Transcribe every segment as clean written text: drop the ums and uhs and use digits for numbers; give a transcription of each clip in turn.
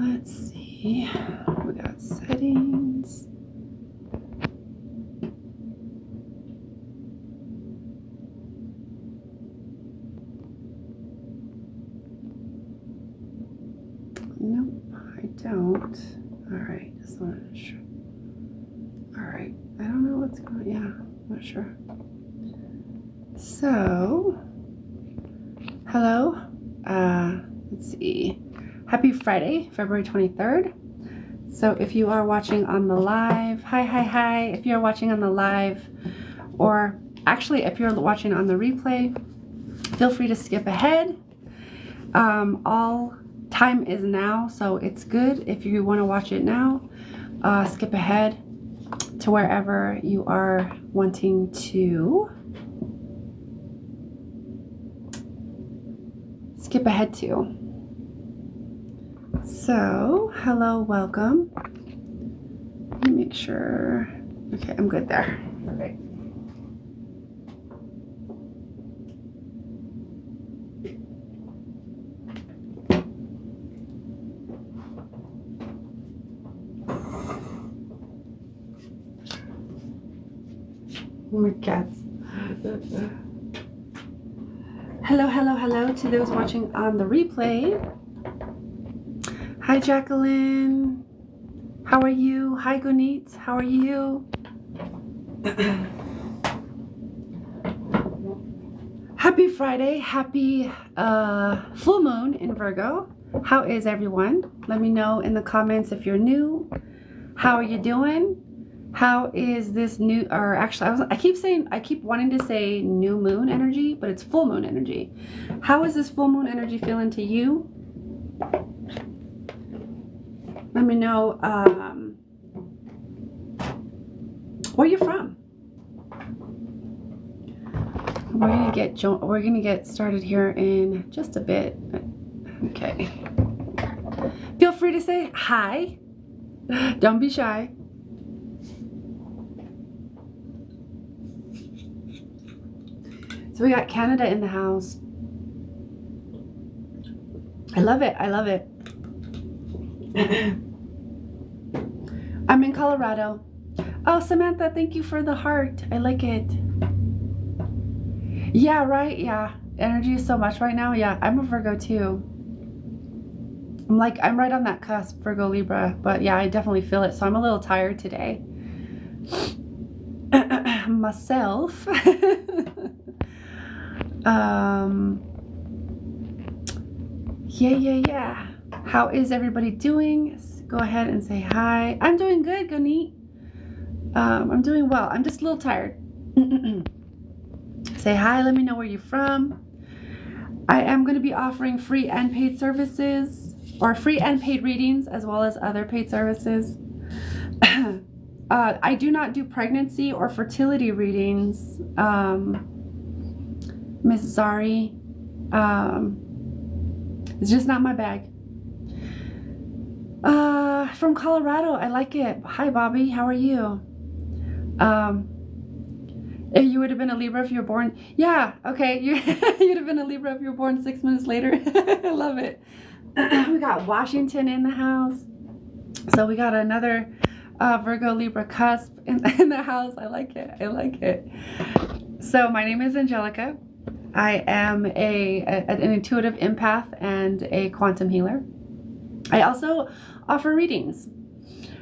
let's see. We got settings. Nope, I don't. All right, just want to sure. All right, I don't know what's going on. Yeah, I'm not sure. So, hello. Let's see. Happy Friday, February 23rd. So if you are watching on the live, hi. If you're watching on the live, or actually if you're watching on the replay, feel free to skip ahead. All time is now, so it's good if you want to watch it now. Skip ahead to wherever you are wanting to skip ahead to. So, hello, welcome. Let me make sure. Okay, I'm good there. All right. Oh my God. Hello to those watching on the replay. Hi, Jacqueline. How are you? Hi, Gunit. How are you? Happy Friday. Happy full moon in Virgo. How is everyone? Let me know in the comments if you're new. How are you doing? How is this new, or actually I keep wanting to say new moon energy, but it's full moon energy. How is this full moon energy feeling to you? Let me know where you're from. We're gonna get started here in just a bit. Okay. Feel free to say hi. Don't be shy. So we got Canada in the house. I love it. I'm in Colorado. Oh, Samantha, thank you for the heart. I like it. Yeah, right. Yeah. Energy is so much right now. Yeah, I'm a Virgo too. I'm right on that cusp, Virgo Libra. But yeah, I definitely feel it. So I'm a little tired today. Myself. Yeah. How is everybody doing? Go ahead and say hi. I'm doing good, Gunit. I'm doing well. I'm just a little tired. Say hi. Let me know where you're from. I am going to be offering free and paid services, or free and paid readings, as well as other paid services. I do not do pregnancy or fertility readings, Miss Zari. It's just not my bag. From Colorado, I like it. Hi, Bobby. How are you? If you would have been a Libra if you were born. Yeah, okay. You'd have been a Libra if you were born 6 minutes later. I love it. We got Washington in the house. So we got another Virgo Libra cusp in the house. I like it. So my name is Angelica. I am an intuitive empath and a quantum healer. I also offer readings,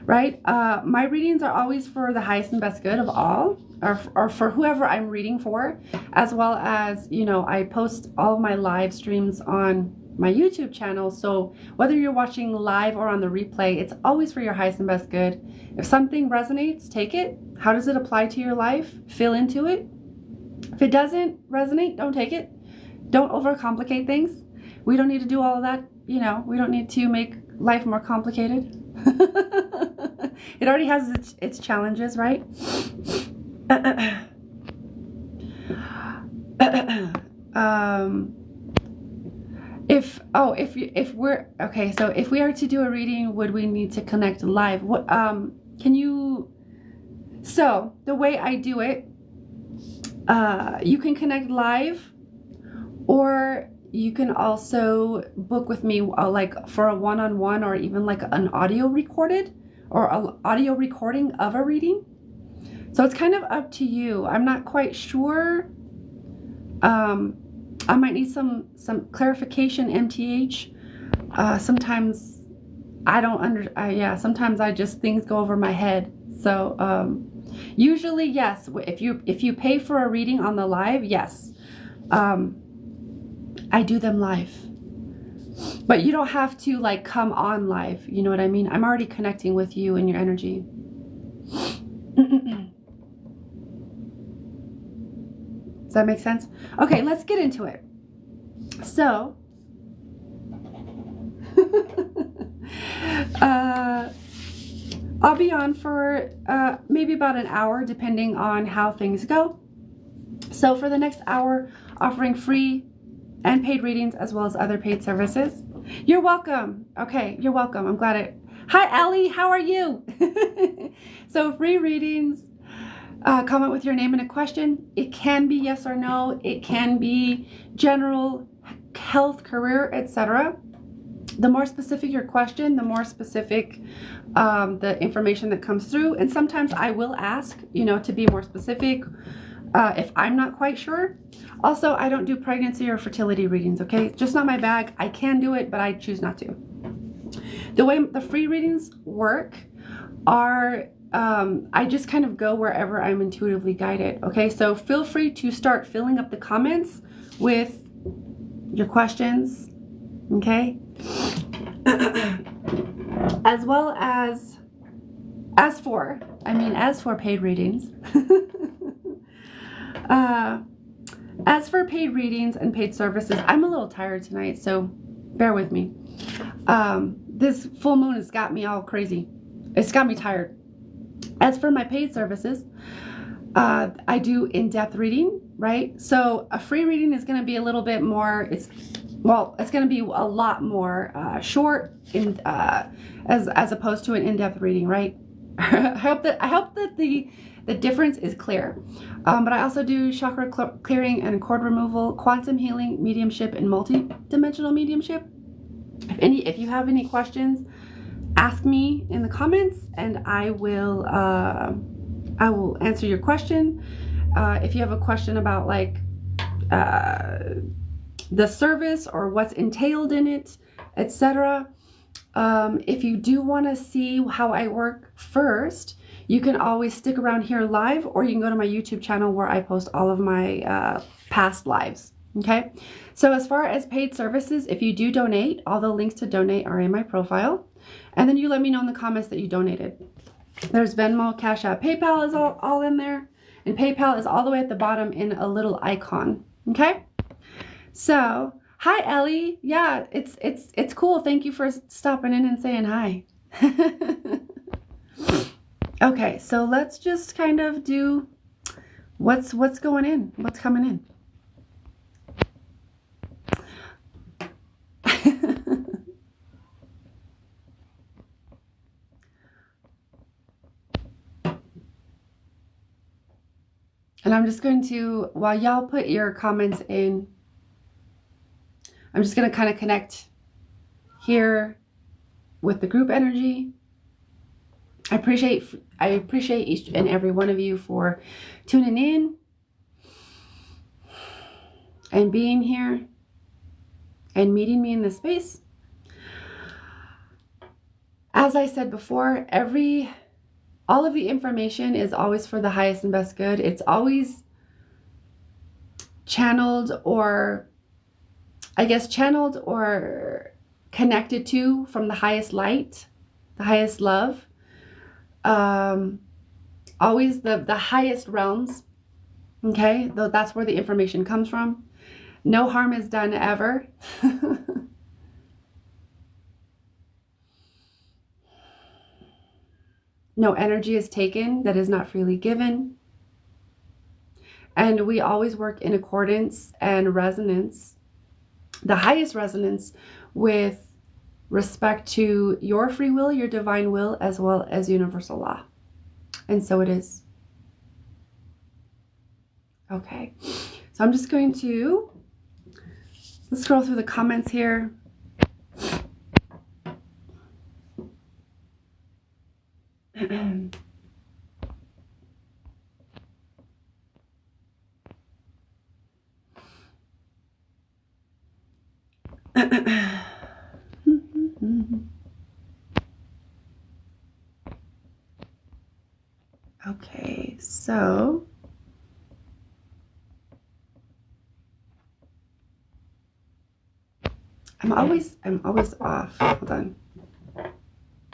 right? My readings are always for the highest and best good of all, or for whoever I'm reading for, as well as, I post all of my live streams on my YouTube channel. So whether you're watching live or on the replay, it's always for your highest and best good. If something resonates, take it. How does it apply to your life? Feel into it. If it doesn't resonate, don't take it. Don't overcomplicate things. We don't need to do all of that. We don't need to make life more complicated. It already has its challenges, right? If we are to do a reading, would we need to connect live? So the way I do it, you can connect live, or you can also book with me like for a one-on-one or even like an audio recorded or an audio recording of a reading. So it's kind of up to you. I'm not quite sure. I might need some clarification, MTH. Sometimes I don't sometimes I just, things go over my head. So usually, yes, if you pay for a reading on the live, yes, I do them live. But you don't have to like come on live. You know what I mean? I'm already connecting with you and your energy. Does that make sense? Okay, let's get into it. So, I'll be on for maybe about an hour, depending on how things go. So for the next hour, offering free and paid readings as well as other paid services. You're welcome. Okay, you're welcome. I'm glad it. Hi, Allie. How are you? So free readings. Comment with your name and a question. It can be yes or no. It can be general health, career, etc. The more specific your question, the more specific the information that comes through. And sometimes I will ask, to be more specific if I'm not quite sure. Also, I don't do pregnancy or fertility readings, okay? Just not my bag. I can do it, but I choose not to. The way the free readings work are I just kind of go wherever I'm intuitively guided. Okay, so feel free to start filling up the comments with your questions. Okay, as well as for paid readings. As for paid readings and paid services, I'm a little tired tonight, so bear with me. This full moon has got me all crazy. It's got me tired. As for my paid services, I do in-depth reading, right? So a free reading is going to be a little bit more, it's going to be a lot more short as opposed to an in-depth reading, right? I hope that the difference is clear. But I also do chakra clearing and cord removal, quantum healing, mediumship, and multi-dimensional mediumship. If you have any questions, ask me in the comments and I will answer your question. If you have a question about like the service or what's entailed in it, etc. If you do want to see how I work first, you can always stick around here live, or you can go to my YouTube channel where I post all of my past lives. Okay, so as far as paid services, if you do donate, all the links to donate are in my profile. And then you let me know in the comments that you donated. There's Venmo, Cash App, PayPal is all in there. And PayPal is all the way at the bottom in a little icon. Okay? So, hi Ellie. Yeah, it's cool. Thank you for stopping in and saying hi. Okay, so let's just kind of do what's going in, what's coming in. And I'm just going to, while y'all put your comments in, I'm just going to kind of connect here with the group energy. I appreciate each and every one of you for tuning in and being here and meeting me in this space. As I said before, all of the information is always for the highest and best good. It's always channeled or connected to from the highest light, the highest love, always the highest realms. Okay, though that's where the information comes from. No harm is done ever. No energy is taken that is not freely given. And we always work in accordance and resonance, the highest resonance, with respect to your free will, your divine will, as well as universal law. And so it is. Okay. So I'm just going to Let's scroll through the comments here. Okay, so I'm always off. Hold on.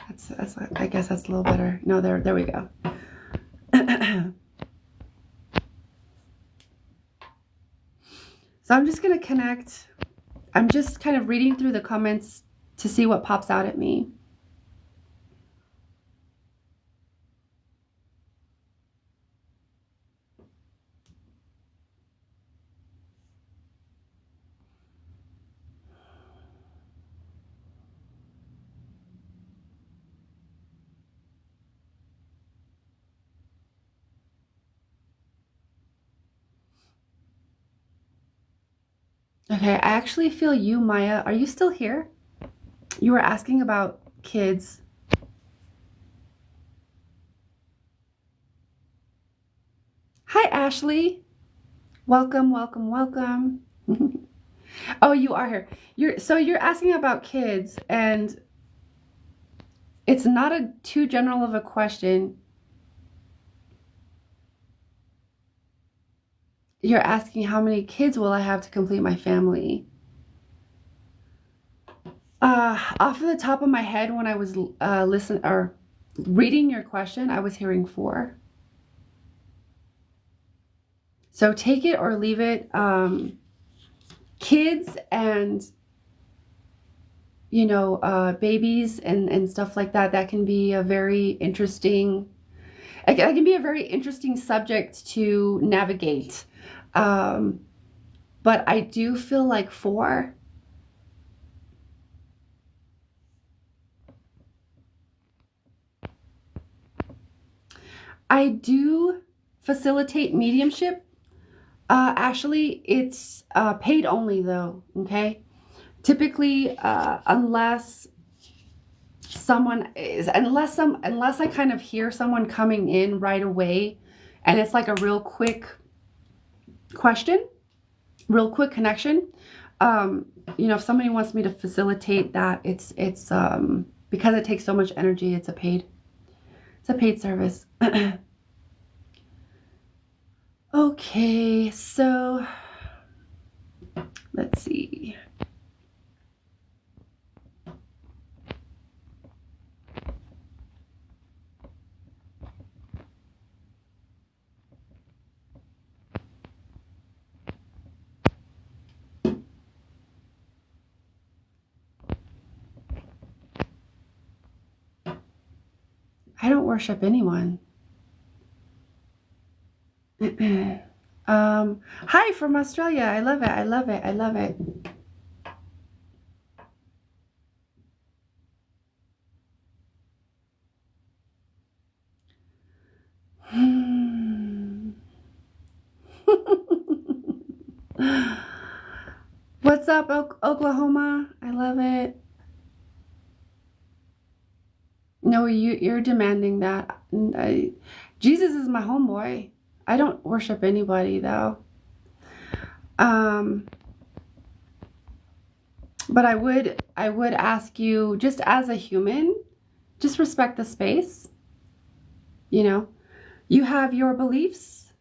That's I guess that's a little better. No, there we go. So I'm just gonna connect. I'm just kind of reading through the comments to see what pops out at me. Okay, I actually feel you, Maya. Are you still here? You were asking about kids. Hi, Ashley. Welcome, welcome, welcome. Oh, you are here. You're asking about kids, and it's not too general of a question. You're asking how many kids will I have to complete my family? Off of the top of my head, when I was reading your question, I was hearing 4. So take it or leave it. Kids and babies and stuff like that. That can be a very interesting. It can be a very interesting subject to navigate. But I do feel like 4. I do facilitate mediumship. Actually, it's paid only though, okay? Typically, unless I kind of hear someone coming in right away and it's like a real quick question, real quick connection. If somebody wants me to facilitate that, it's because it takes so much energy, it's a paid service. Okay, so let's see. I don't worship anyone. Hi from Australia. I love it. I love it. I love it. What's up, Oklahoma? I love it. No, you're demanding that. Jesus is my homeboy. I don't worship anybody though. But I would ask you, just as a human, just respect the space. You have your beliefs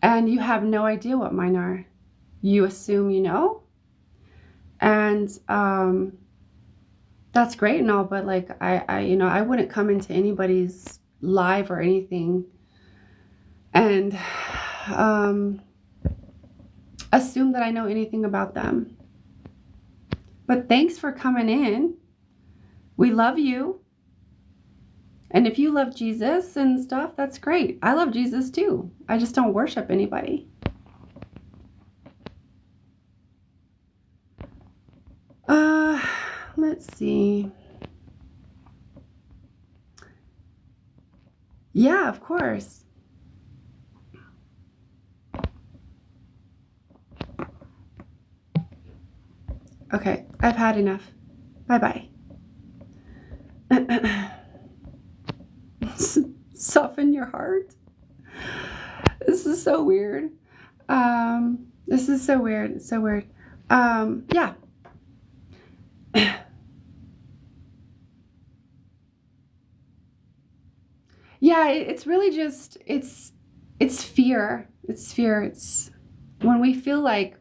and you have no idea what mine are. You assume you know. And that's great and all, but like I wouldn't come into anybody's live or anything and assume that I know anything about them. But thanks for coming in. We love you. And if you love Jesus and stuff, that's great. I love Jesus too. I just don't worship anybody. Let's see. Yeah, of course. Okay, I've had enough. Bye-bye. Soften your heart. This is so weird. This is so weird. It's so weird. Yeah. Yeah, it's really just, it's fear. It's fear. It's when we feel like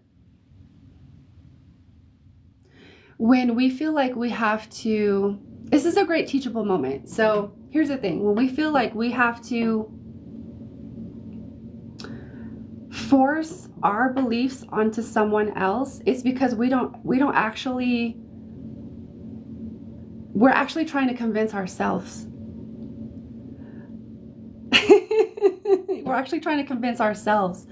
we have to, this is a great teachable moment. So here's the thing. When we feel like we have to force our beliefs onto someone else, it's because we're actually trying to convince ourselves. We're actually trying to convince ourselves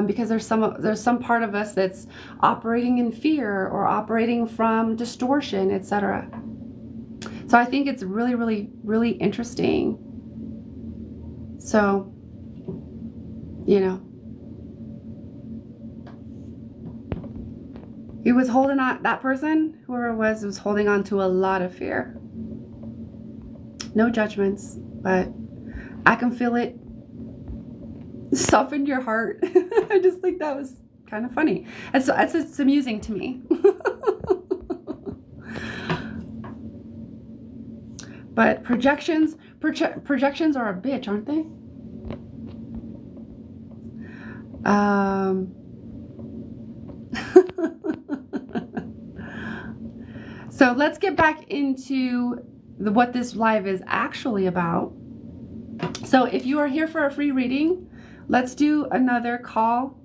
because there's some part of us that's operating in fear or operating from distortion, etc. So I think it's really, really, really interesting. So, you know, he was holding on, that person, whoever it was holding on to a lot of fear. No judgments, but I can feel it. Soften your heart. I just think that was kind of funny. It's amusing to me. But projections are a bitch, aren't they? So let's get back into what this live is actually about. So if you are here for a free reading, let's do another call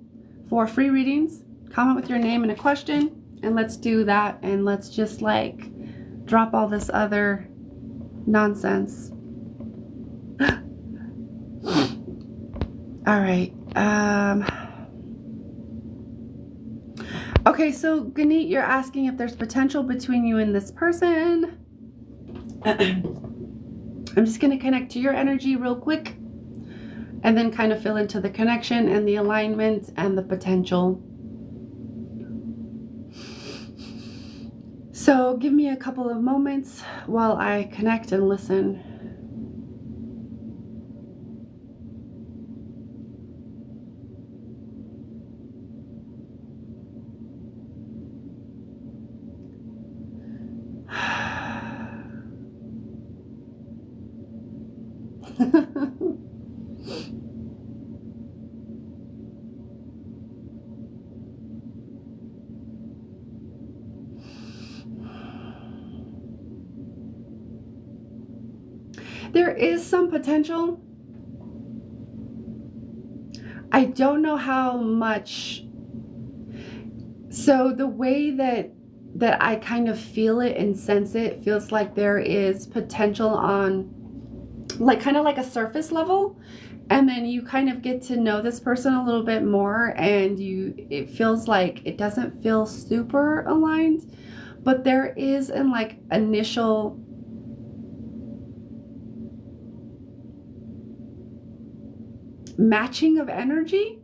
for free readings. Comment with your name and a question, and let's do that. And let's just like drop all this other nonsense. All right. Okay, so Ganit, you're asking if there's potential between you and this person. I'm just going to connect to your energy real quick and then kind of fill into the connection and the alignment and the potential. So give me a couple of moments while I connect and listen. There is some potential. I don't know how much. So the way that I kind of feel it and sense it feels like there is potential on like kind of like a surface level, and then you kind of get to know this person a little bit more, and it feels like it doesn't feel super aligned, but there is an like initial matching of energy.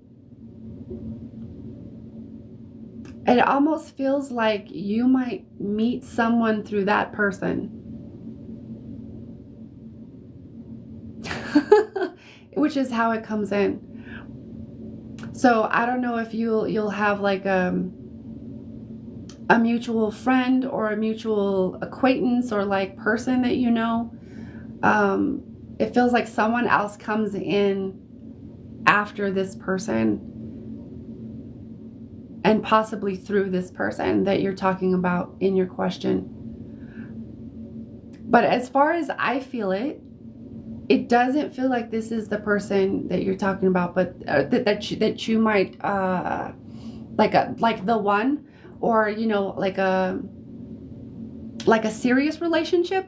It almost feels like you might meet someone through that person. Which is how it comes in. So I don't know if you'll have like a mutual friend or a mutual acquaintance or like person that you know. It feels like someone else comes in after this person and possibly through this person that you're talking about in your question. But as far as I feel it, it doesn't feel like this is the person that you're talking about, but that you might like the one, or you know, like a serious relationship.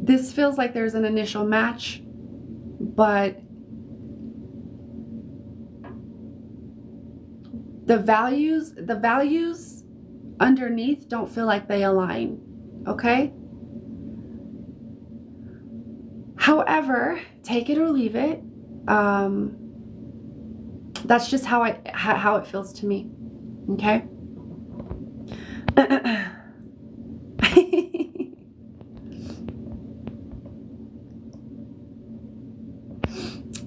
This feels like there's an initial match, but the values underneath don't feel like they align. Okay? However, take it or leave it. That's just how it feels to me. Okay?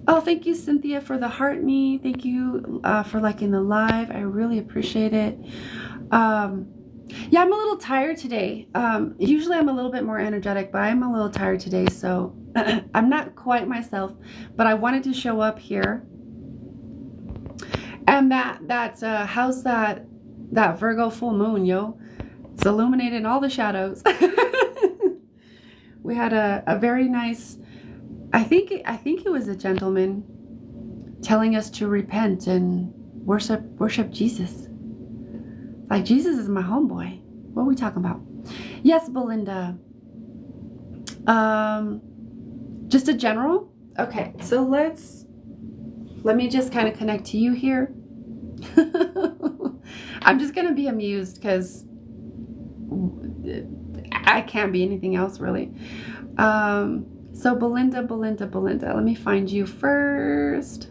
Oh, thank you, Cynthia, for the heart me. Thank you for liking the live. I really appreciate it. Yeah, I'm a little tired today. Usually I'm a little bit more energetic, but I'm a little tired today, so I'm not quite myself, but I wanted to show up here. And how's that Virgo full moon, yo? It's illuminating all the shadows. We had a very nice, I think it was a gentleman telling us to repent and worship Jesus. Like, Jesus is my homeboy. What are we talking about? Yes, Belinda. Just a general? Okay, so let me just kind of connect to you here. I'm just gonna be amused because I can't be anything else really. So Belinda, let me find you first.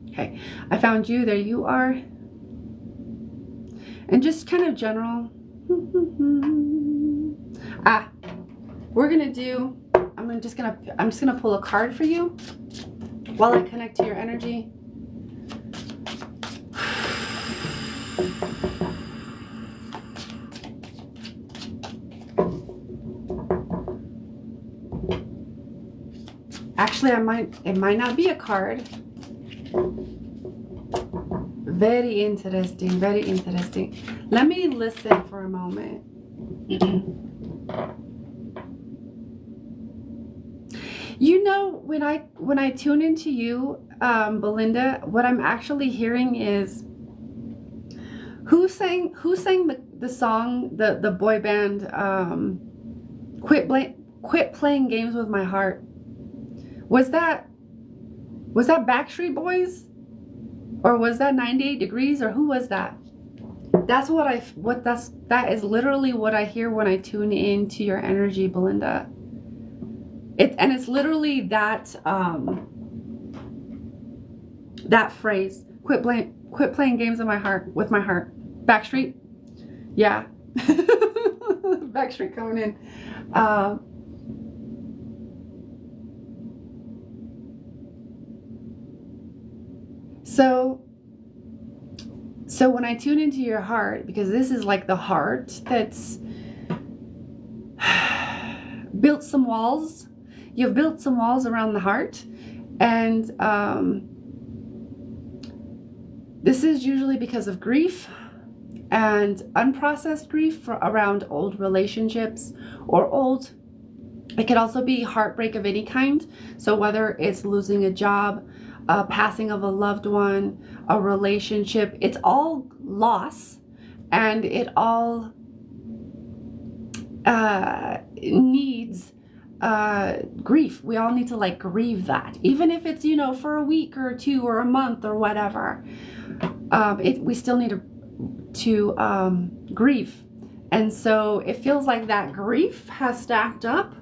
Okay, I found you. There you are. And just kind of general. We're gonna do. I'm just gonna pull a card for you while I connect to your energy. Actually, it might not be a card. Very interesting, very interesting. Let me listen for a moment. You know, when I tune into you, Belinda, what I'm actually hearing is who sang the song, the boy band, quit playing games with my heart. Was that Backstreet Boys? Or was that 98 Degrees? Or who was that? That's that is literally what I hear when I tune into your energy, Belinda. It's literally that that phrase, quit playing games with my heart. Backstreet? Yeah. Backstreet coming in. So when I tune into your heart, because this is like the heart that's built some walls. You've built some walls around the heart. And this is usually because of grief and unprocessed grief around old relationships or it could also be heartbreak of any kind. So whether it's losing a job, passing of a loved one, a relationship, it's all loss, and it all needs grief. We all need to like grieve that, even if it's, you know, for a week or two or a month or whatever. We still need to grieve, and so it feels like that grief has stacked up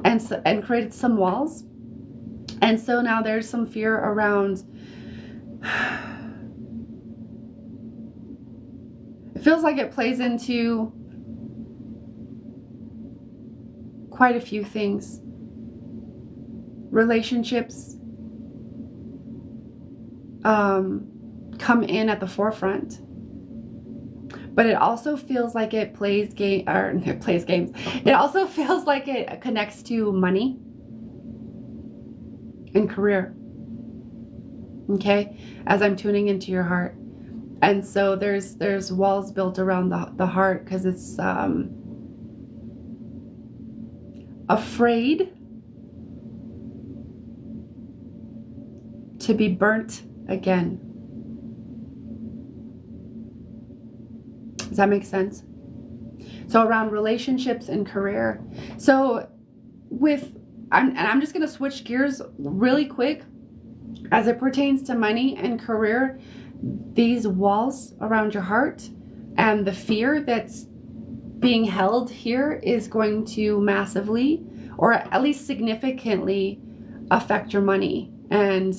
and created some walls. And so now there's some fear around, it feels like it plays into quite a few things. Relationships come in at the forefront. But it also feels like it plays games. It also feels like it connects to money and career. Okay, as I'm tuning into your heart, and so there's walls built around the heart because it's afraid to be burnt again. Does that make sense? So around relationships and career. So I'm just going to switch gears really quick as it pertains to money and career. These walls around your heart and the fear that's being held here is going to massively, or at least significantly, affect your money and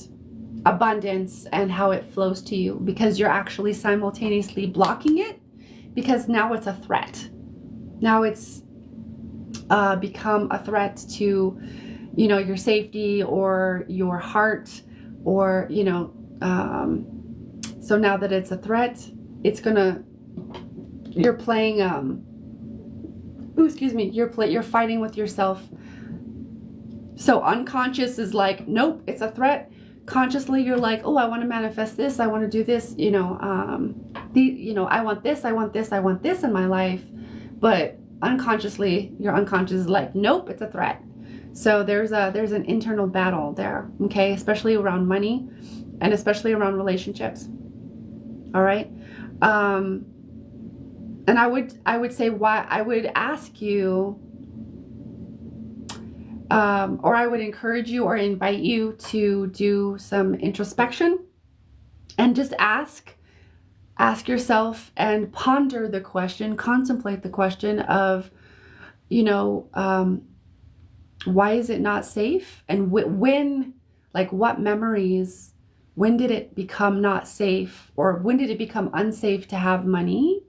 abundance and how it flows to you, because you're actually simultaneously blocking it because now it's a threat. Now it's become a threat to, your safety or your heart, or, so now that it's a threat, it's gonna, you're playing, you're fighting with yourself. So unconscious is like, nope, it's a threat. Consciously, you're like, oh, I want to manifest this. I want to do this. I want this. I want this. I want this in my life. But unconsciously, your unconscious is like, nope, it's a threat. So there's an internal battle there. Okay, especially around money, and especially around relationships. All right. And I would say, why I would ask you. Or I would encourage you or invite you to do some introspection and just ask yourself and ponder the question, contemplate the question of, why is it not safe? And when, like, what memories, when did it become not safe, or when did it become unsafe to have money?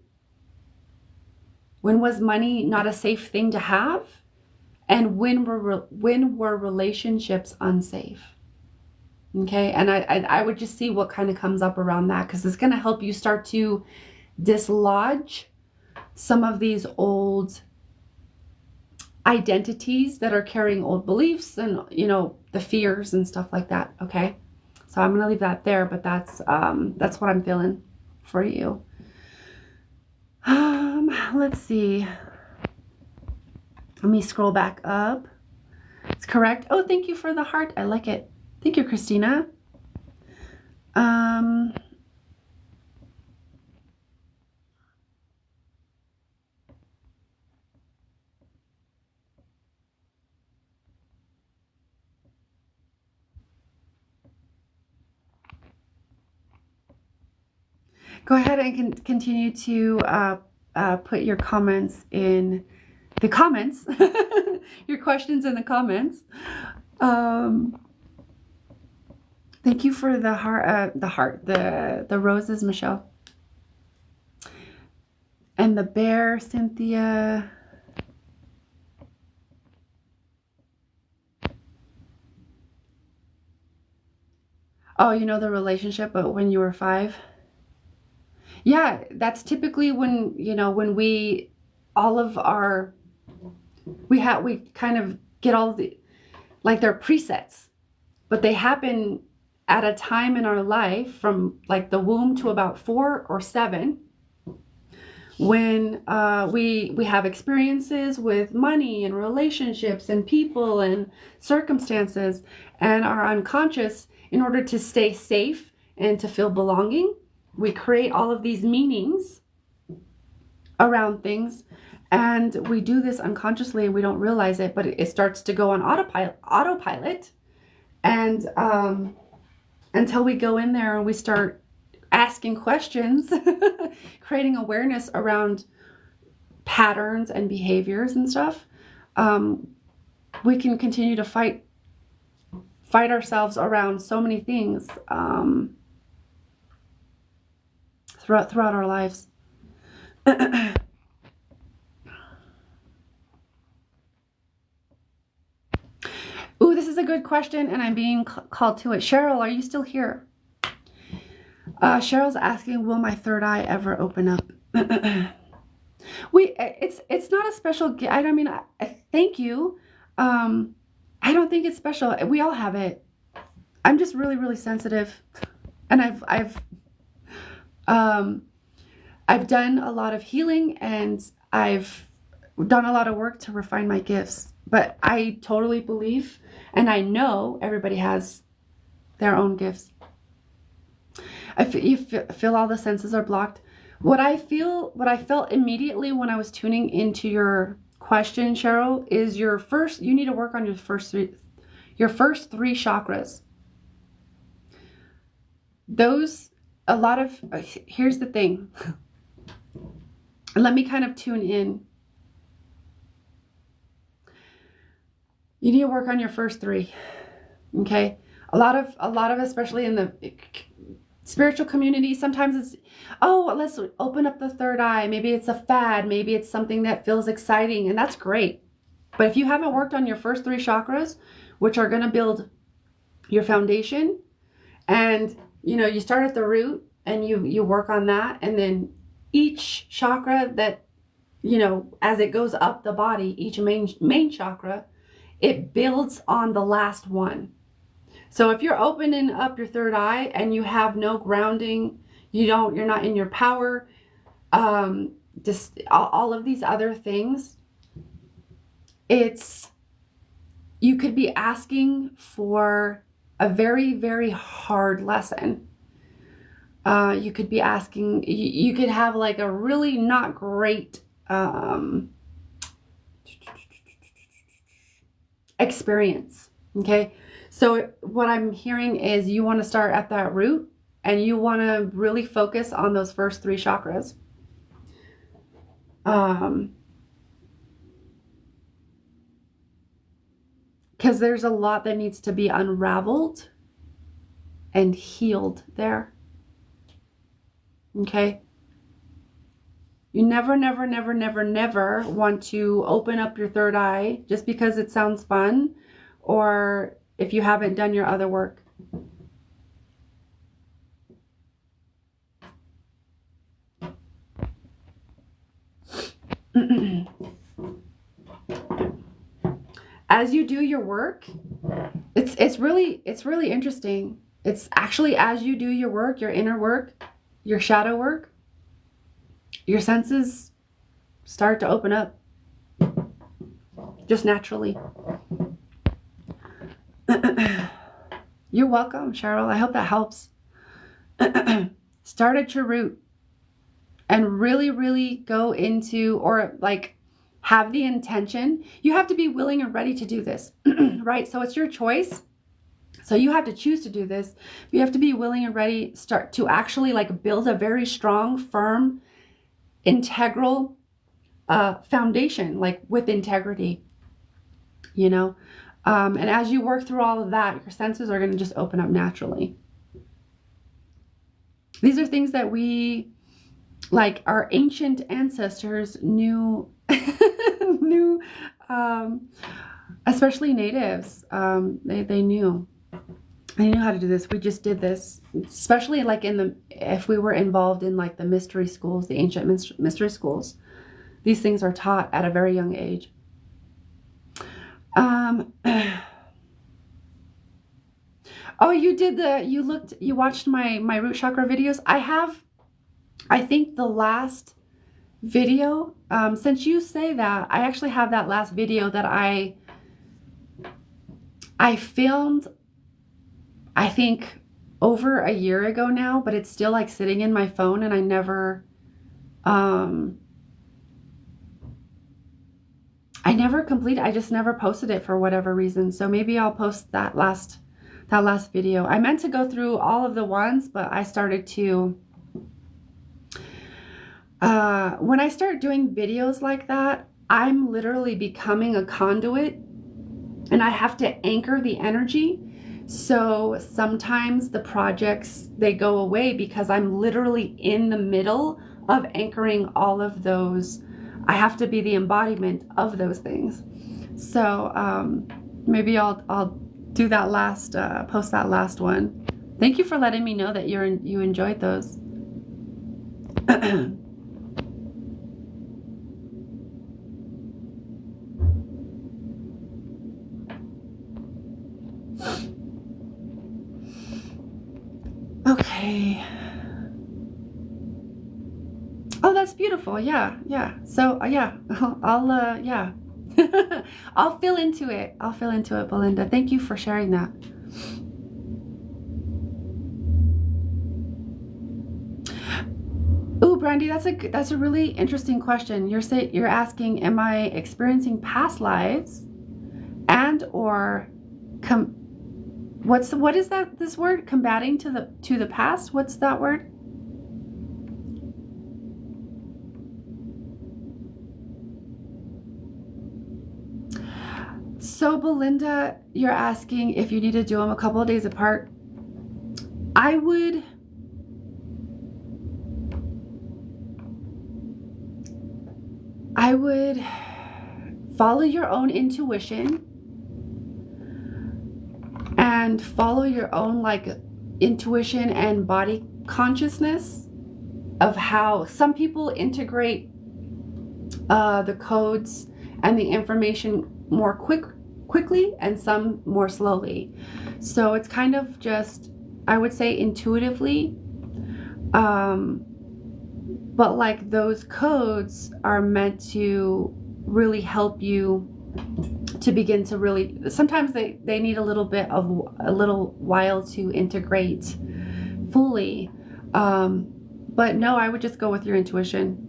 When was money not a safe thing to have? And when were relationships unsafe? Okay, and I would just see what kind of comes up around that, because it's going to help you start to dislodge some of these old identities that are carrying old beliefs and, the fears and stuff like that. Okay, so I'm going to leave that there, but that's what I'm feeling for you. Let's see. Let me scroll back up. It's correct. Oh, thank you for the heart. I like it. Thank you, Christina. Go ahead and continue to put your comments in the comments, your questions in the comments. Thank you for the heart, the roses, Michelle. And the bear, Cynthia. Oh, the relationship, but when you were 5. Yeah, that's typically when, when we kind of get all the, like, they're presets, but they happen at a time in our life from like the womb to about 4 or 7, when we have experiences with money and relationships and people and circumstances, and our unconscious, in order to stay safe and to feel belonging, we create all of these meanings around things, and we do this unconsciously and we don't realize it, but it starts to go on autopilot, and until we go in there and we start asking questions, creating awareness around patterns and behaviors and stuff, we can continue to fight ourselves around so many things throughout our lives. Ooh, this is a good question, and I'm being called to it. Cheryl, are you still here? Cheryl's asking, will my third eye ever open up? It's not a special gift. I mean, thank you. I don't think it's special. We all have it. I'm just really, really sensitive, and I've done a lot of healing, and I've done a lot of work to refine my gifts. But I totally believe, and I know everybody has their own gifts. You feel all the senses are blocked. What I felt immediately when I was tuning into your question, Cheryl, is you need to work on your first three chakras. Here's the thing. Let me kind of tune in. You need to work on your first 3. Okay. A lot of, especially in the spiritual community. Sometimes it's, oh, let's open up the third eye. Maybe it's a fad. Maybe it's something that feels exciting, and that's great. But if you haven't worked on your first 3 chakras, which are going to build your foundation, and you start at the root and you work on that, and then each chakra that, as it goes up the body, each main chakra, it builds on the last one. So if you're opening up your third eye and you have no grounding, you're not in your power, just all of these other things, you could be asking for a very, very hard lesson. You could be asking, you could have like a really not great experience. Okay. So what I'm hearing is you want to start at that root, and you want to really focus on those first 3 chakras. Because there's a lot that needs to be unraveled and healed there. Okay. You never, never, never, never, never want to open up your third eye just because it sounds fun, or if you haven't done your other work. As you do your work, it's really interesting. It's actually, as you do your work, your inner work, your shadow work, your senses start to open up just naturally. You're welcome, Cheryl. I hope that helps. Start at your root and really, really go into, or like have the intention. You have to be willing and ready to do this, right? So it's your choice. So you have to choose to do this. You have to be willing and ready, start to actually like build a very strong, firm, integral foundation, like with integrity, and as you work through all of that, your senses are going to just open up naturally. These are things that we, like our ancient ancestors knew, especially natives, they knew how to do this. We just did this, especially like if we were involved in like the mystery schools, the ancient mystery schools. These things are taught at a very young age. Oh, you watched my root chakra videos. I think the last video, since you say that, I actually have that last video that I filmed, I think over a year ago now, but it's still like sitting in my phone, and I never completed. I just never posted it for whatever reason. So maybe I'll post that last video. I meant to go through all of the ones, but I started to, when I start doing videos like that, I'm literally becoming a conduit, and I have to anchor the energy. So sometimes the projects, they go away because I'm literally in the middle of anchoring all of those. I have to be the embodiment of those things. So maybe I'll do that last, post that last one. Thank you for letting me know that you enjoyed those. Okay. Oh, that's beautiful. Yeah. So yeah, I'll yeah. I'll fill into it. Belinda. Thank you for sharing that. Ooh, Brandy, that's a really interesting question. You're asking, am I experiencing past lives and or what is that, this word, combating to the past? What's that word? So Belinda, you're asking if you need to do them a couple of days apart. I would I would follow your own intuition and follow your own intuition and body consciousness of how some people integrate the codes and the information more quickly and some more slowly. So it's kind of just, I would say, intuitively. But like those codes are meant to really help you to begin to really, sometimes they need a little while to integrate fully. But no, I would just go with your intuition.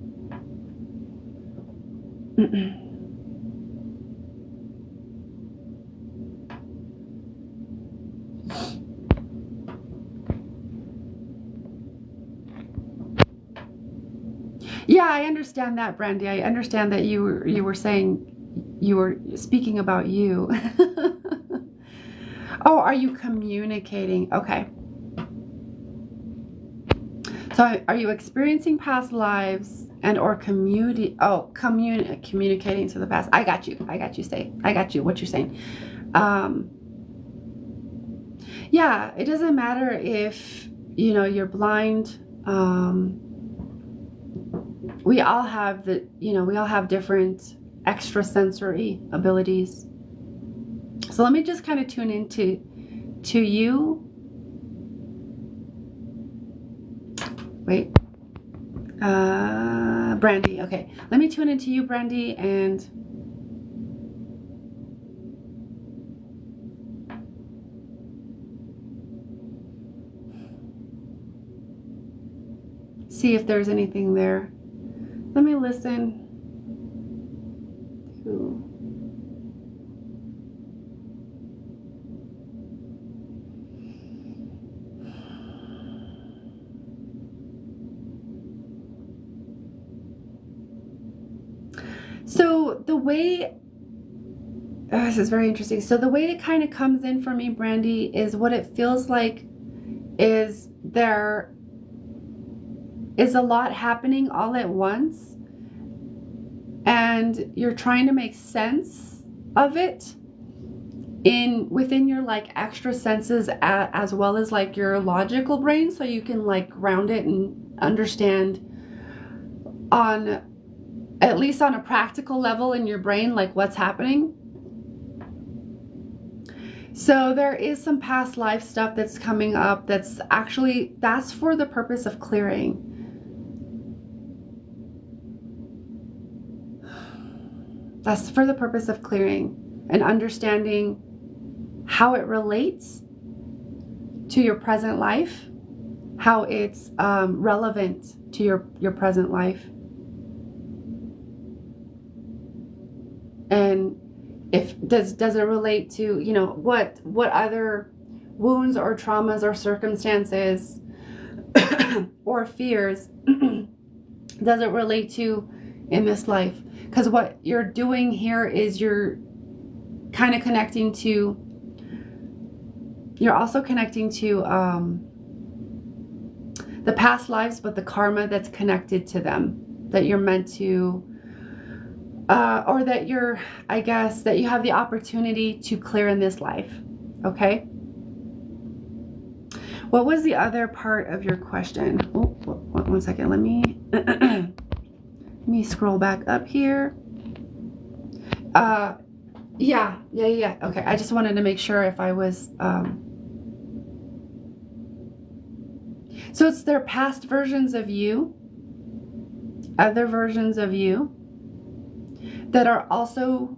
Yeah, I understand that, Brandy. I understand that you were saying, you were speaking about you. Oh, are you communicating? Okay. So are you experiencing past lives and or communicating to the past? I got you. I got you what you're saying. Yeah, it doesn't matter if, you're blind. We all have different extrasensory abilities. So let me just kind of tune into you. Wait. Brandy. Okay. Let me tune into you, Brandy, and see if there's anything there. Let me listen to. So the way, this is very interesting. So the way it kind of comes in for me, Brandy, is what it feels like is there is a lot happening all at once, and you're trying to make sense of it within your extra senses, as well as your logical brain, so you can ground it and understand on at least on a practical level in your brain what's happening. So there is some past life stuff that's coming up that's for the purpose of clearing. That's for the purpose of clearing and understanding how it relates to your present life, how it's relevant to your present life. And does it relate to, what other wounds or traumas or circumstances or fears does it relate to in this life? Because what you're doing here is you're kind of connecting to, you're also connecting to the past lives, but the karma that's connected to them, that you're meant to, or that that you have the opportunity to clear in this life. Okay. What was the other part of your question? Oh, one second. Let me let me scroll back up here. Yeah. Okay. I just wanted to make sure if I was, so it's their past versions of you, other versions of you that are also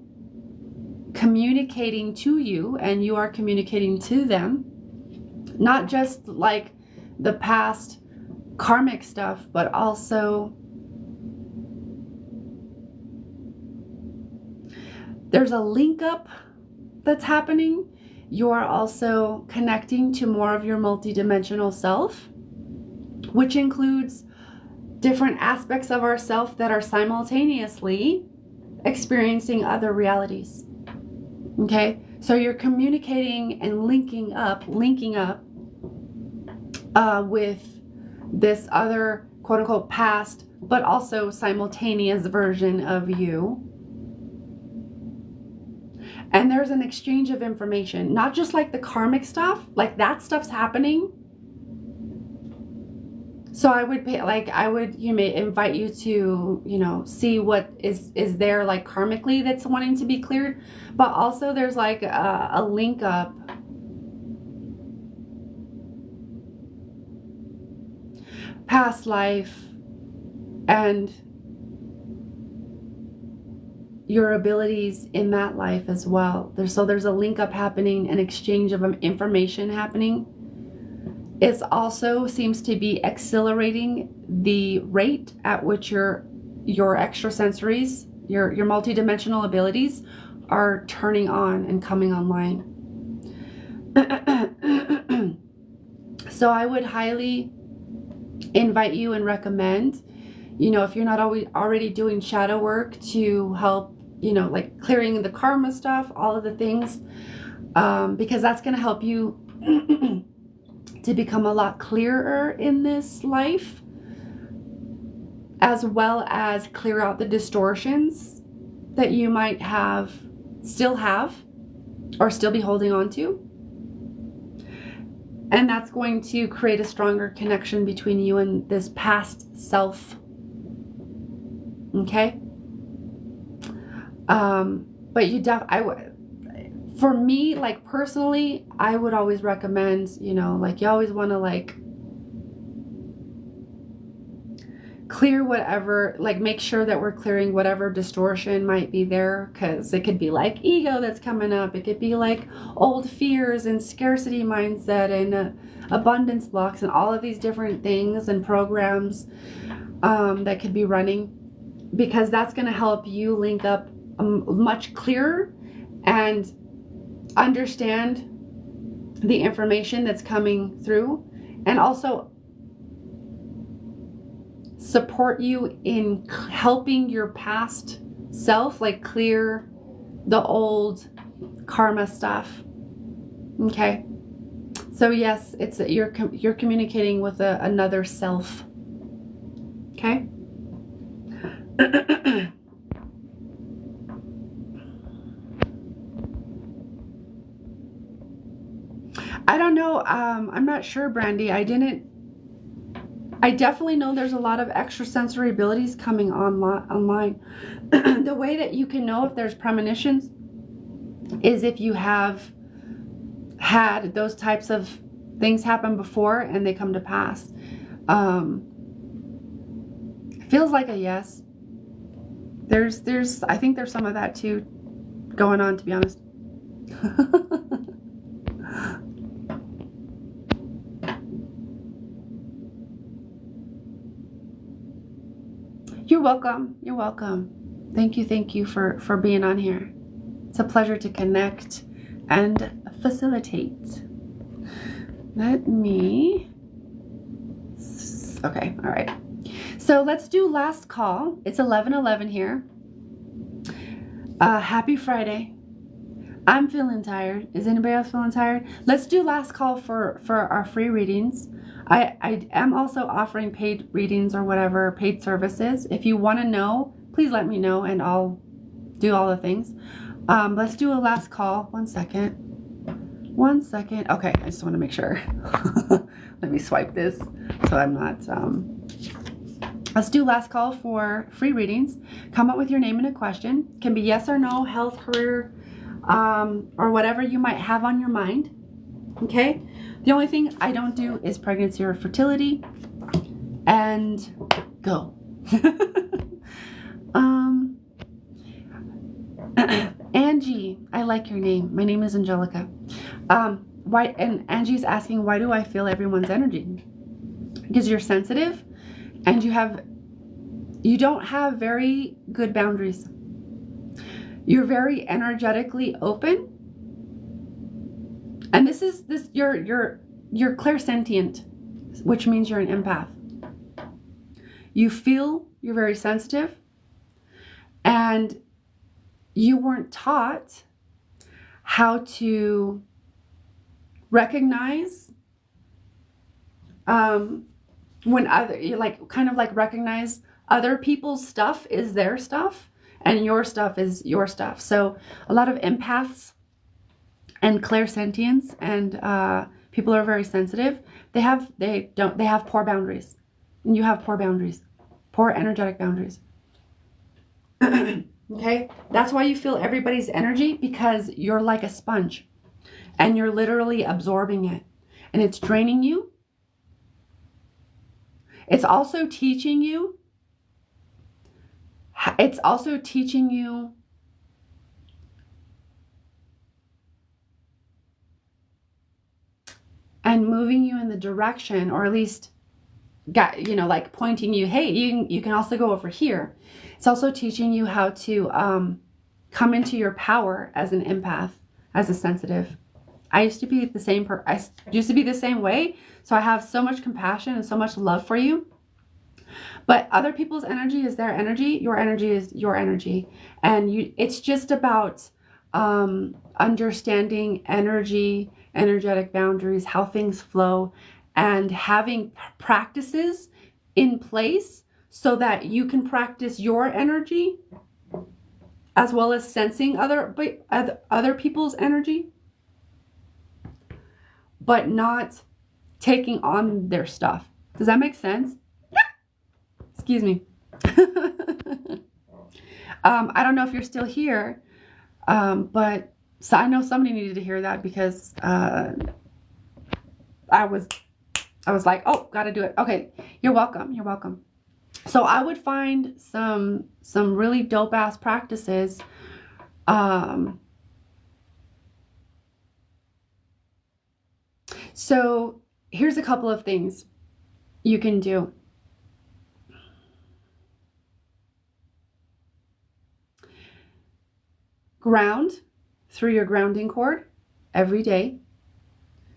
communicating to you, and you are communicating to them, not just the past karmic stuff, but also there's a link up that's happening. You are also connecting to more of your multidimensional self, which includes different aspects of ourself that are simultaneously experiencing other realities. Okay, so you're communicating and linking up with this other quote unquote past but also simultaneous version of you. And there's an exchange of information, not just like the karmic stuff, like that stuff's happening. So I would invite you to, see what is there like karmically that's wanting to be cleared. But also there's like a link up. Past life and your abilities in that life as well. There's a link up happening, an exchange of information happening. It also seems to be accelerating the rate at which your extrasensories, your multidimensional abilities are turning on and coming online. So I would highly invite you and recommend, if you're not already doing shadow work, to help, like clearing the karma stuff, all of the things, because that's going to help you to become a lot clearer in this life, as well as clear out the distortions that you might still have or still be holding on to. And that's going to create a stronger connection between you and this past self. Okay? But for me, like personally, I would always recommend, like you always want to like clear whatever, like make sure that we're clearing whatever distortion might be there, because it could be like ego that's coming up. It could be like old fears and scarcity mindset and abundance blocks and all of these different things and programs that could be running, because that's going to help you link up much clearer and understand the information that's coming through, and also support you in helping your past self like clear the old karma stuff. Okay, so yes, it's you're communicating with another self. Okay. I don't know. I'm not sure, Brandy. I definitely know there's a lot of extrasensory abilities coming online. The way that you can know if there's premonitions is if you have had those types of things happen before and they come to pass. Feels like a yes. I think there's some of that too going on, to be honest. You're welcome. You're welcome. Thank you for being on here. It's a pleasure to connect and facilitate. Okay, all right. So let's do last call. It's 11:11 here. Happy Friday. I'm feeling tired. Is anybody else feeling tired? Let's do last call for our free readings. I am also offering paid readings or whatever, paid services. If you want to know, please let me know and I'll do all the things. Let's do a last call. 1 second. 1 second. Okay, I just want to make sure. Let me swipe this so I'm not... Let's do last call for free readings. Come up with your name and a question. Can be yes or no, health, career, or whatever you might have on your mind. Okay? The only thing I don't do is pregnancy or fertility. And go. Angie, I like your name. My name is Angelica. And Angie's asking, why do I feel everyone's energy? Because you're sensitive and you don't have very good boundaries. You're very energetically open. And you're clairsentient, which means you're an empath. You feel, you're very sensitive, and you weren't taught how to recognize when other, you recognize Other people's stuff is their stuff, and your stuff is your stuff. So a lot of empaths and clairsentients and people are very sensitive. They have poor boundaries. And you have poor boundaries, poor energetic boundaries. Okay? That's why you feel everybody's energy, because you're like a sponge and you're literally absorbing it, and it's draining you. It's also teaching you. And moving you in the direction, or at least like pointing you, hey, you can also go over here. It's also teaching you how to come into your power as an empath, as a sensitive. I used to be the same way. So I have so much compassion and so much love for you. But other people's energy is their energy. Your energy is your energy. And it's just about understanding energetic boundaries, how things flow, and having practices in place so that you can practice your energy as well as sensing other people's energy, but not taking on their stuff. Does that make sense? Excuse me. I don't know if you're still here, but so I know somebody needed to hear that, because I was like, oh, gotta do it. Okay, you're welcome. You're welcome. So I would find some really dope ass practices. So here's a couple of things you can do. Ground through your grounding cord every day.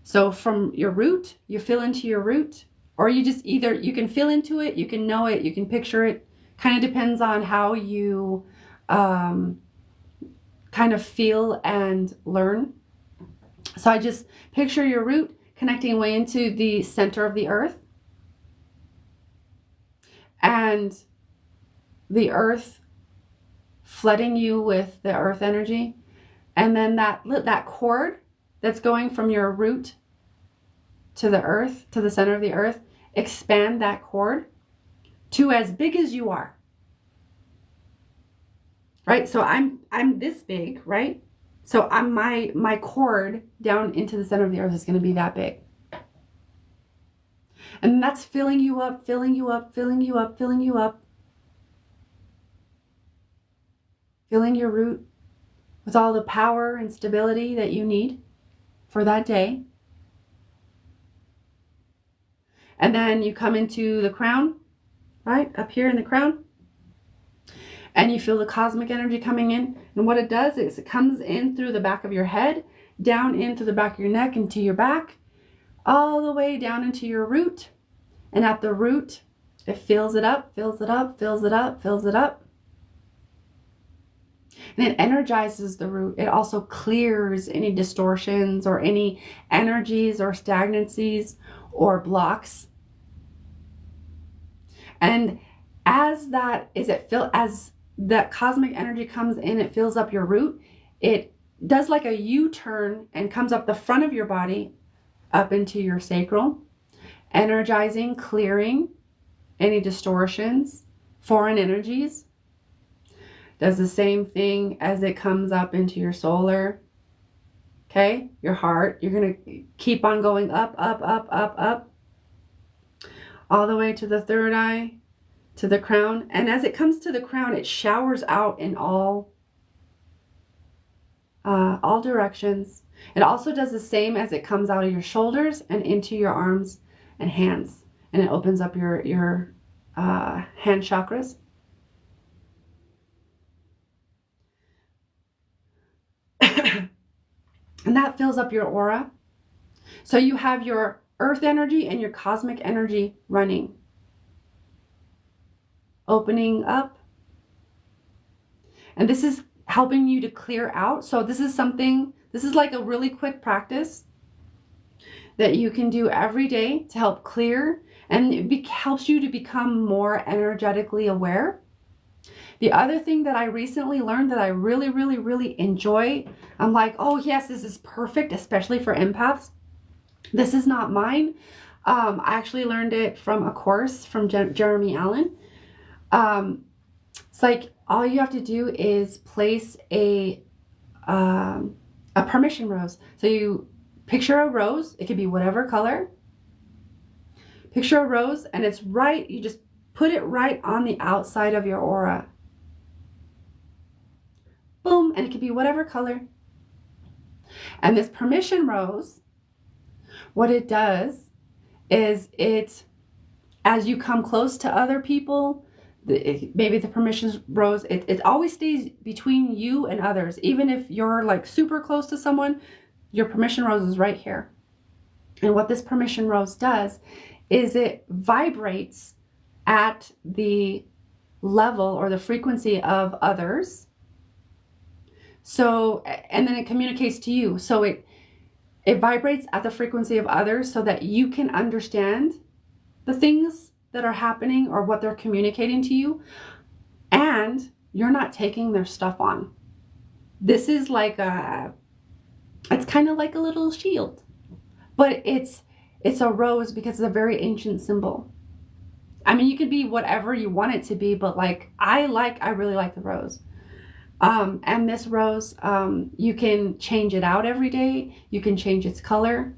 So from your root, you feel into your root, or you can feel into it, you can know it, you can picture it. Kind of depends on how you kind of feel and learn. So I just picture your root connecting way into the center of the earth, and the earth flooding you with the earth energy. And then that cord that's going from your root to the earth, to the center of the earth, expand that cord to as big as you are. Right? So I'm this big, right? So my cord down into the center of the earth is going to be that big. And that's filling you up, filling you up, filling you up, filling you up. Filling your root with all the power and stability that you need for that day. And then you come into the crown, right? Up here in the crown. And you feel the cosmic energy coming in. And what it does is it comes in through the back of your head, down into the back of your neck, into your back, all the way down into your root. And at the root, it fills it up, fills it up, fills it up, fills it up. And it energizes the root. It also clears any distortions or any energies or stagnancies or blocks. And as that cosmic energy comes in, it fills up your root. It does like a U-turn and comes up the front of your body, up into your sacral, energizing, clearing any distortions, foreign energies. Does the same thing as it comes up into your solar, okay, your heart. You're going to keep on going up, up, up, up, up, all the way to the third eye, to the crown. And as it comes to the crown, it showers out in all directions. It also does the same as it comes out of your shoulders and into your arms and hands. And it opens up your hand chakras. And that fills up your aura. So you have your earth energy and your cosmic energy running. Opening up. And this is helping you to clear out. So this is like a really quick practice that you can do every day to help clear and helps you to become more energetically aware. The other thing that I recently learned that I really, really, really enjoy, I'm like, oh yes, this is perfect, especially for empaths. This is not mine. I actually learned it from a course from Jeremy Allen. It's like all you have to do is place a permission rose. So you picture a rose. It could be whatever color. Picture a rose, and it's right. You just put it right on the outside of your aura. Boom, and it could be whatever color. And this permission rose, what it does is it, as you come close to other people, maybe the permission rose, it always stays between you and others. Even if you're like super close to someone, your permission rose is right here. And what this permission rose does is it vibrates at the level or the frequency of others. So, and then it communicates to you. So it vibrates at the frequency of others so that you can understand the things that are happening or what they're communicating to you, and you're not taking their stuff on. This is like it's kind of like a little shield, but it's a rose because it's a very ancient symbol. I mean, you could be whatever you want it to be, but like I really like the rose. And this rose, you can change it out every day. You can change its color,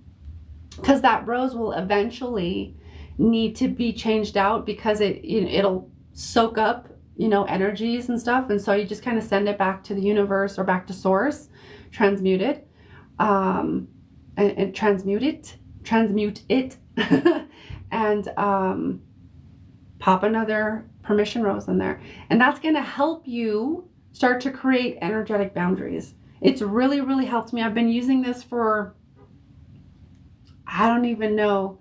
because that rose will eventually need to be changed out, because it'll soak up, energies and stuff. And so you just kind of send it back to the universe or back to source, transmute it, and transmute it, and pop another permission rose in there. And that's going to help you start to create energetic boundaries. It's really, really helped me. I've been using this for, I don't even know,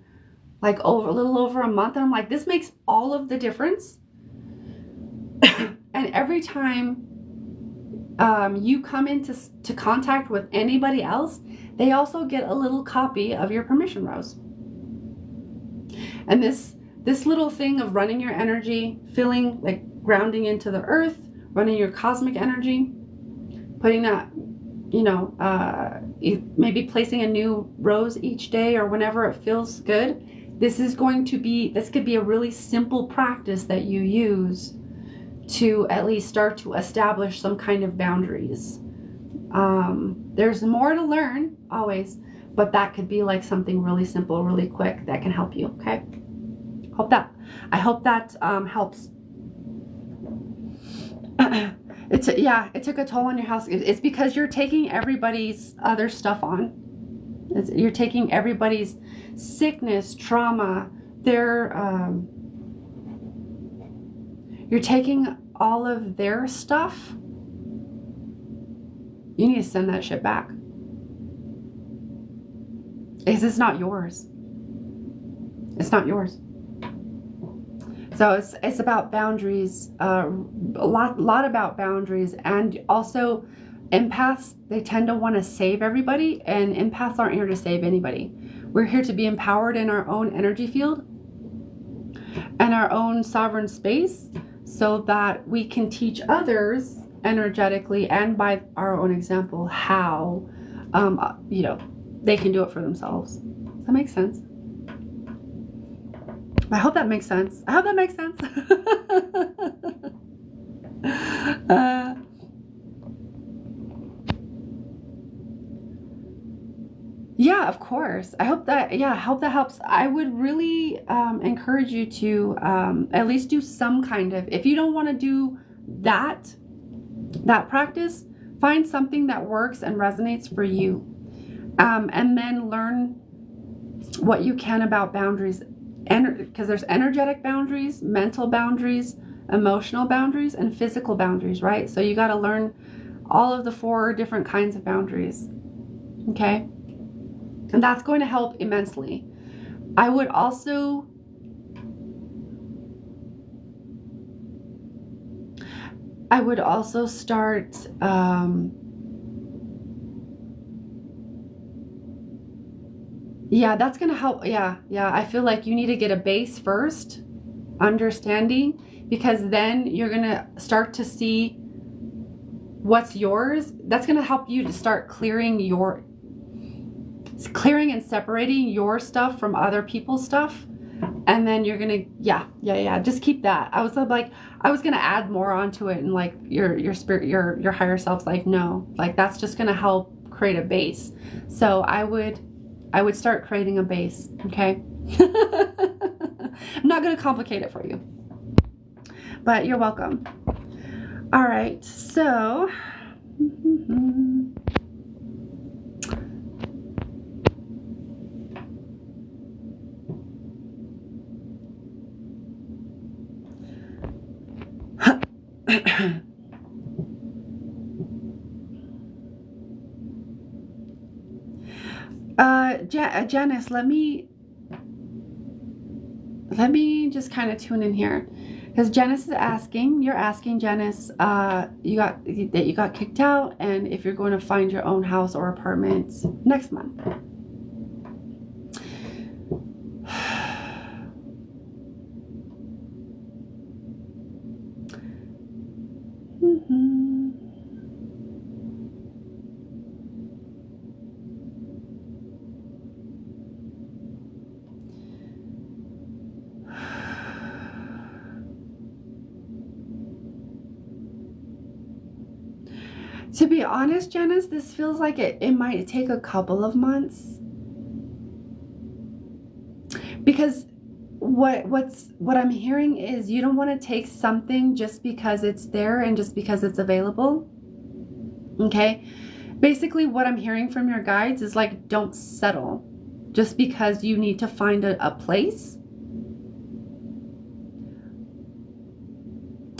like a little over a month. And I'm like, this makes all of the difference. And every time you come into contact with anybody else, they also get a little copy of your permission rose. And this little thing of running your energy, feeling like grounding into the earth, running your cosmic energy, putting that, maybe placing a new rose each day or whenever it feels good. This could be a really simple practice that you use to at least start to establish some kind of boundaries. There's more to learn always, but that could be like something really simple, really quick that can help you. Okay. I hope that helps. It took a toll on your house. It's because you're taking everybody's other stuff on. You're taking everybody's sickness, trauma, you're taking all of their stuff. You need to send that shit back. It's not yours. It's not yours. So it's about boundaries, a lot about boundaries. And also empaths, they tend to want to save everybody, and empaths aren't here to save anybody. We're here to be empowered in our own energy field and our own sovereign space, so that we can teach others energetically and by our own example how they can do it for themselves. Does that make sense? I hope that makes sense. Yeah, of course. I hope that helps. I would really encourage you to at least do some kind of, if you don't want to do that practice, find something that works and resonates for you. And then learn what you can about boundaries. Because there's energetic boundaries, mental boundaries, emotional boundaries, and physical boundaries, right? So you got to learn all of the 4 different kinds of boundaries. Okay? And that's going to help immensely. I would also start I Yeah, that's gonna help. Yeah, yeah. I feel like you need to get a base first, understanding, because then you're gonna start to see what's yours. That's gonna help you to start clearing and separating your stuff from other people's stuff. And then you're gonna, yeah. Just keep that. I was like, I was gonna add more onto it, and like your spirit, your higher self's like, no, like that's just gonna help create a base. So I would start creating a base. Okay. I'm not gonna complicate it for you, but you're welcome. All right. So. Janice, let me just kind of tune in here, because Janice is asking, you're asking Janice, you got kicked out, and if you're going to find your own house or apartment next month. To be honest, Janice, this feels like it might take a couple of months, because what I'm hearing is you don't want to take something just because it's there and just because it's available. Okay? Basically, what I'm hearing from your guides is like, don't settle just because you need to find a place.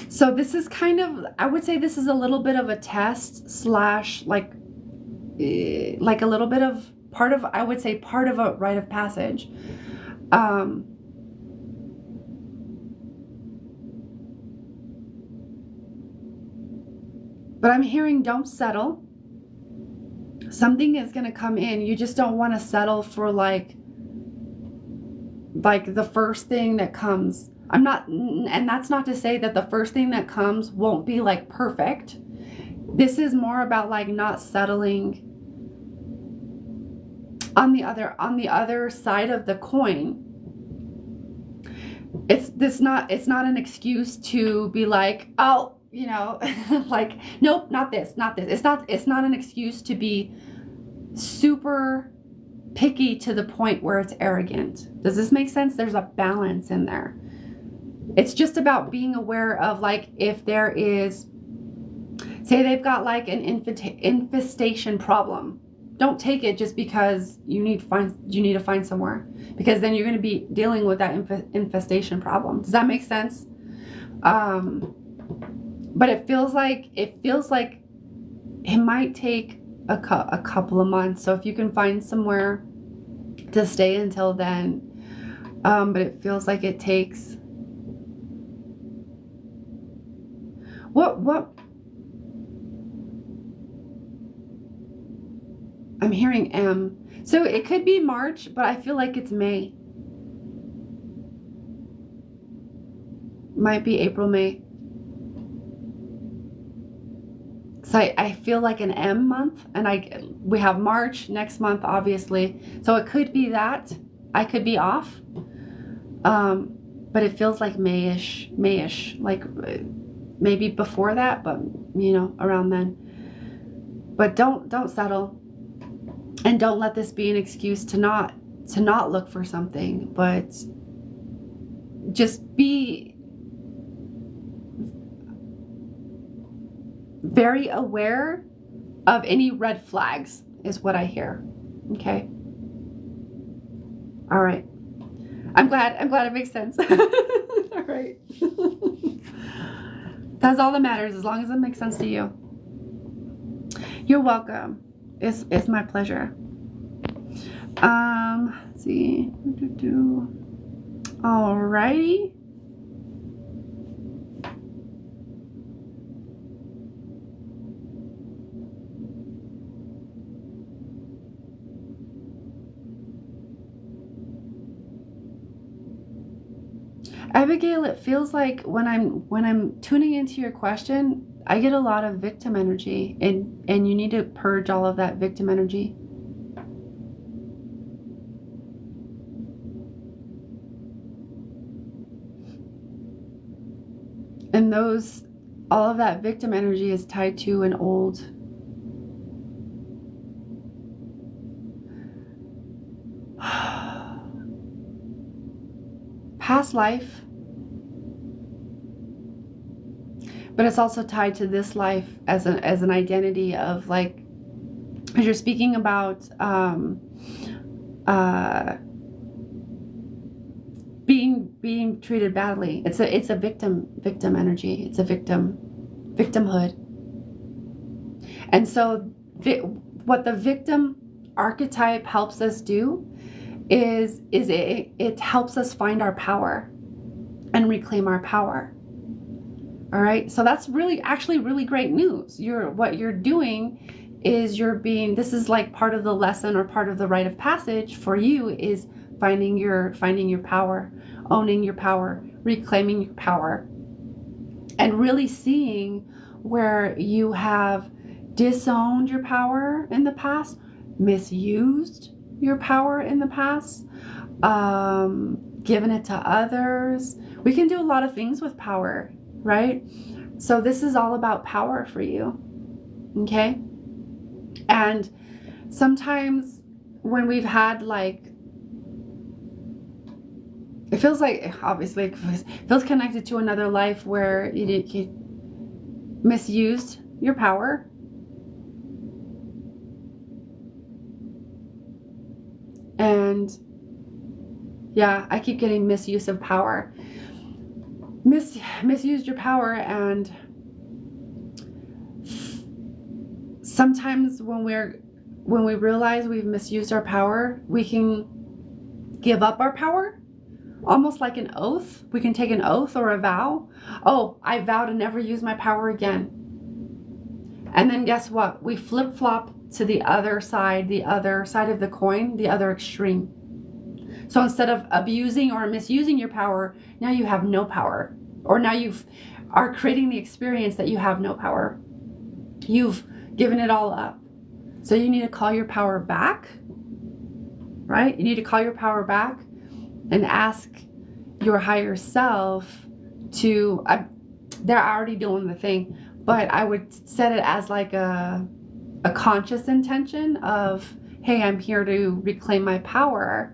So this is kind of, I would say this is a little bit of a test slash like a little bit of part of, I would say part of a rite of passage. But I'm hearing don't settle. Something is going to come in. You just don't want to settle for like the first thing that comes. And that's not to say that the first thing that comes won't be like perfect. This is more about like not settling. On the other side of the coin, it's not an excuse to be like, oh, you know, like, nope, not this. It's not an excuse to be super picky to the point where it's arrogant. Does this make sense? There's a balance in there. It's just about being aware of like, if there is, say they've got like an infestation problem, don't take it just because you need to find somewhere, because then you're going to be dealing with that infestation problem. Does that make sense? But it feels like it might take a couple of months. So if you can find somewhere to stay until then, but it feels like it takes what I'm hearing M. So it could be March, but I feel like it's May. Might be April, May. So I feel like an M month, and we have March next month, obviously. So it could be that. I could be off. But it feels like Mayish, like maybe before that, but you know, around then. But don't settle. And don't let this be an excuse to not look for something, but just be very aware of any red flags is what I hear. Okay. All right. I'm glad it makes sense. All right. That's all that matters, as long as it makes sense to you. You're welcome. It's my pleasure. Let's see. All righty. Abigail, it feels like when I'm tuning into your question, I get a lot of victim energy, and you need to purge all of that victim energy. And all of that victim energy is tied to an old past life, but it's also tied to this life as an identity of, like, as you're speaking about being treated badly. It's a victim energy. It's a victimhood. And so what the victim archetype helps us do is it helps us find our power and reclaim our power. All right, so that's actually really great news. What you're doing is this is like part of the lesson, or part of the rite of passage for you, is finding your power, owning your power, reclaiming your power, and really seeing where you have disowned your power in the past, misused your power in the past, given it to others. We can do a lot of things with power, right? So this is all about power for you, okay? And sometimes when we've had, like, it feels like, obviously, it feels connected to another life where you misused your power. And yeah, I keep getting misuse of power. Misused your power. And sometimes when we realize we've misused our power, we can give up our power, almost like an oath. We can take an oath or a vow. Oh, I vow to never use my power again. And then guess what? We flip-flop to the other side of the coin, the other extreme. So instead of abusing or misusing your power, now you have no power. Or now you are creating the experience that you have no power. You've given it all up. So you need to call your power back, right? You need to call your power back and ask your higher self to, they're already doing the thing, but I would set it as like a conscious intention of, hey, I'm here to reclaim my power.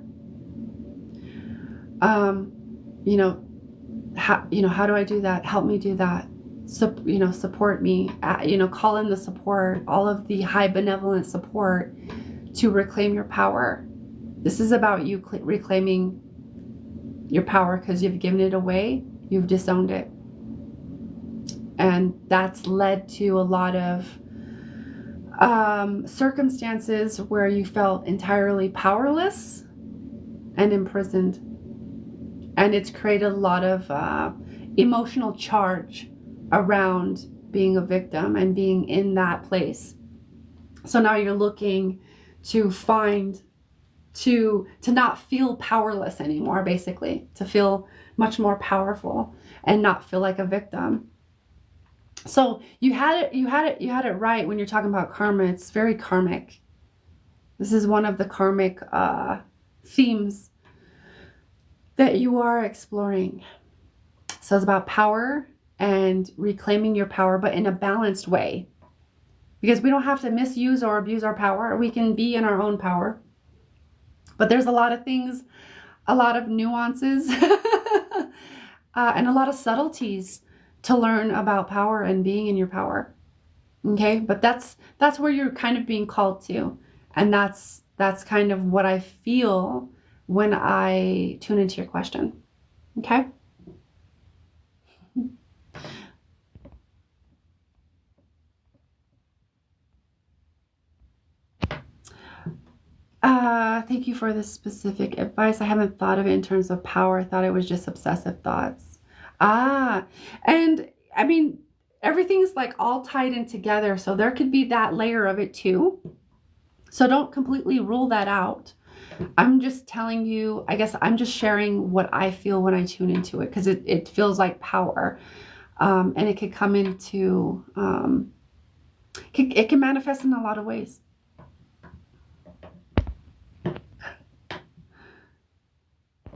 How do I do that? Help me do that. So, support me, call in the support, all of the high benevolent support to reclaim your power. This is about you reclaiming your power, because you've given it away, you've disowned it. And that's led to a lot of circumstances where you felt entirely powerless and imprisoned. And it's created a lot of emotional charge around being a victim and being in that place. So now you're looking to not feel powerless anymore, basically, to feel much more powerful and not feel like a victim. So you had it right when you're talking about karma. It's very karmic. This is one of the karmic themes that you are exploring. So it's about power and reclaiming your power, but in a balanced way. Because we don't have to misuse or abuse our power. We can be in our own power. But there's a lot of things, a lot of nuances, and a lot of subtleties to learn about power and being in your power. Okay? But that's where you're kind of being called to. And that's kind of what I feel when I tune into your question. Okay? Thank you for this specific advice. I haven't thought of it in terms of power. I thought it was just obsessive thoughts. And I mean, everything's like all tied in together. So there could be that layer of it too. So don't completely rule that out. I'm just telling you, I guess I'm just sharing what I feel when I tune into it, because it feels like power. And it could come into, it can manifest in a lot of ways.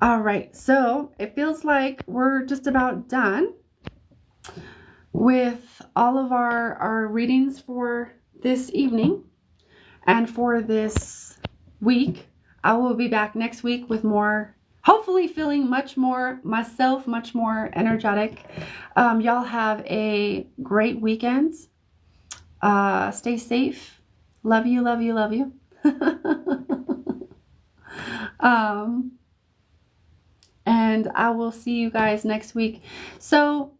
All right, so it feels like we're just about done with all of our readings for this evening and for this week. I will be back next week with more, hopefully feeling much more myself, much more energetic. Y'all have a great weekend. Stay safe. Love you, love you, love you. And I will see you guys next week. So,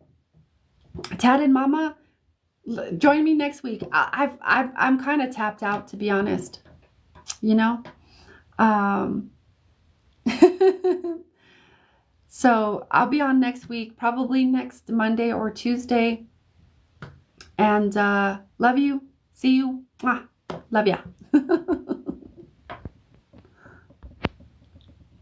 Tad and Mama, join me next week. I'm kind of tapped out, to be honest. You know. So I'll be on next week, probably next Monday or Tuesday. And love you. See you. Mwah. Love ya.